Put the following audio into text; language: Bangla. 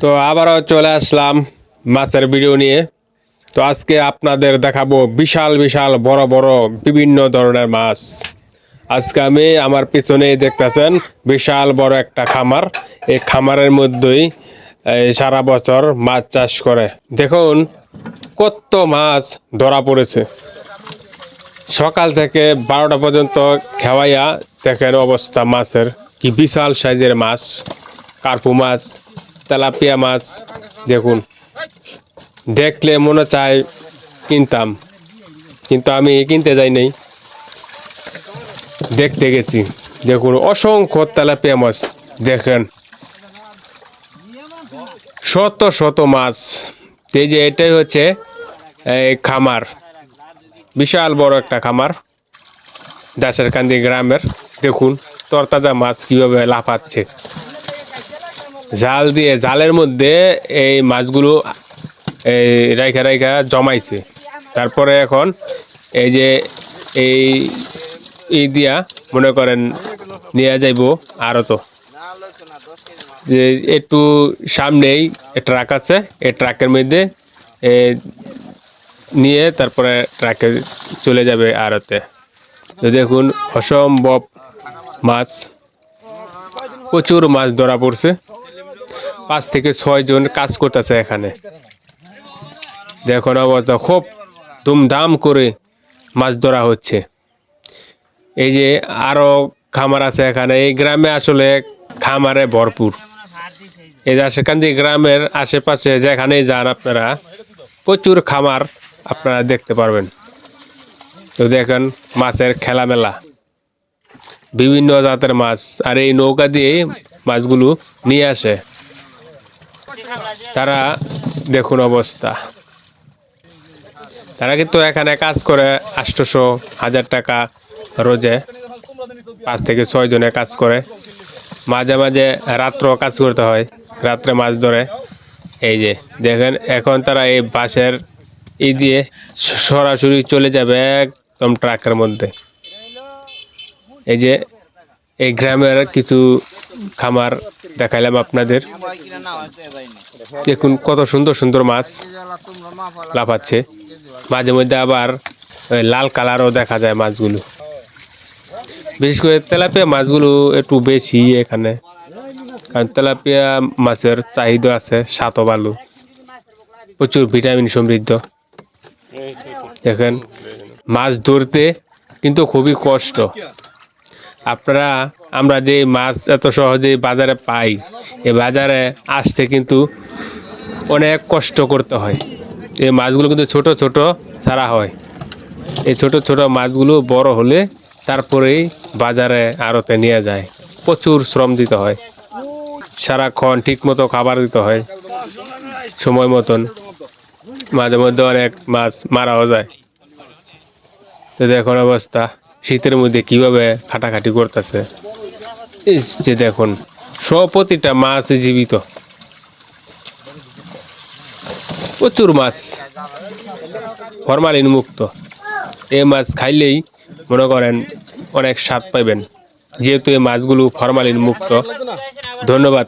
তো আবারও চলে আসলাম মাছের ভিডিও নিয়ে। তো আজকে আপনাদের দেখাবো বিশাল বিশাল বড় বড় বিভিন্ন ধরনের মাছ। আজকে আমি আমার পিছনে দেখতেছেন বিশাল বড় একটা খামার। এই খামারের মধ্যেই সারা বছর মাছ চাষ করে। দেখুন কত মাছ ধরা পড়েছে। সকাল থেকে 12টা পর্যন্ত খেওয়াইয়া দেখেন অবস্থা মাছের, কি বিশাল সাইজের মাছ। কার্পু মাছ, তেলাপিয়া মাছ দেখুন, দেখলে মনে চায় কিনতাম, কিন্তু আমি কিনতে যাই নাই, দেখতে গেছি। দেখুন অসংখ্য তেলাপিয়া মাছ, দেখেন শত শত মাছ। এই যে এটাই হচ্ছে এই খামার, বিশাল বড় একটা খামার দাসেরকান্দি গ্রামের। দেখুন তরতাজা মাছ কিভাবে লাফাচ্ছে জাল দিয়ে, জালের মধ্যে এই মাছগুলো এই রাইখা রাইখা জমাইছে। তারপরে এখন এই যে এই দিয়া মনে করেন নিয়ে যাইব আরো। তো যে একটু সামনেই ট্রাক আছে, এই ট্রাকের মধ্যে নিয়ে তারপরে ট্রাকে চলে যাবে আড়তে। তো দেখুন অসম্ভব মাছ, প্রচুর মাছ ধরা পড়ছে। 5 থেকে 6 জন কাজ করতেছে এখানে। দেখুন অবস্থা, খুব ধুমধাম করে মাছ ধরা হচ্ছে। এই যে আরো খামার আছে এখানে। এই গ্রামে আসলে খামারে ভরপুর। এই দাসেরকান্দি গ্রামের আশেপাশে যেখানেই যান আপনারা, প্রচুর খামার আপনারা দেখতে পারবেন। তো দেখেন মাছের খেলামেলা, বিভিন্ন জাতের মাছ। আর এই নৌকা দিয়ে মাছগুলো নিয়ে আসে তারা। দেখুন অবস্থা, তারা কিন্তু এখানে কাজ করে 800-1000 টাকা রোজে। 5 থেকে 6 জনে কাজ করে। মাঝে মাঝে রাত্র কাজ করতে হয়, রাত্রে মাছ ধরে। এই যে দেখেন এখন তারা এই বাঁশের দিয়ে সরাসরি চলে যাবে একদম ট্রাকের মধ্যে। এই যে এই গ্রামের কিছু খামার দেখাইলাম আপনাদের। দেখুন কত সুন্দর সুন্দর মাছ লাফাচ্ছে। মাঝে মধ্যে আবার লাল কালারও দেখা যায় মাছগুলো। বিশেষ করে তেলাপিয়া মাছগুলো একটু বেশি এখানে, কারণ তেলাপিয়া মাছের চাহিদা আছে, স্বাদও ভালো, প্রচুর ভিটামিন সমৃদ্ধ। দেখেন মাছ ধরতে কিন্তু খুবই কষ্ট। আমরা যে মাছ এত সহজেই বাজারে পাই, এই বাজারে আসতে কিন্তু অনেক কষ্ট করতে হয়। এই মাছগুলো কিন্তু ছোট ছোট ছাড়া হয়। এই ছোট ছোট মাছগুলো বড় হলে তারপরেই বাজারে আড়তে নিয়ে যায়। প্রচুর শ্রম দিতে হয়, সারাক্ষণ ঠিক মতো খাবার দিতে হয় সময় মতন। মাঝে মধ্যে অনেক মাছ মারাও যায়। তো দেখুন অবস্থা, শীতের মধ্যে কিভাবে খাটাখাটি করতেছে। এই যে দেখুন প্রতিটা মাছ জীবিত, প্রচুর মাছ ফরমালিন মুক্ত। এই মাছ খাইলেই মনে করেন অনেক স্বাদ পাইবেন, যেহেতু এই মাছগুলো ফরমালিন মুক্ত। ধন্যবাদ।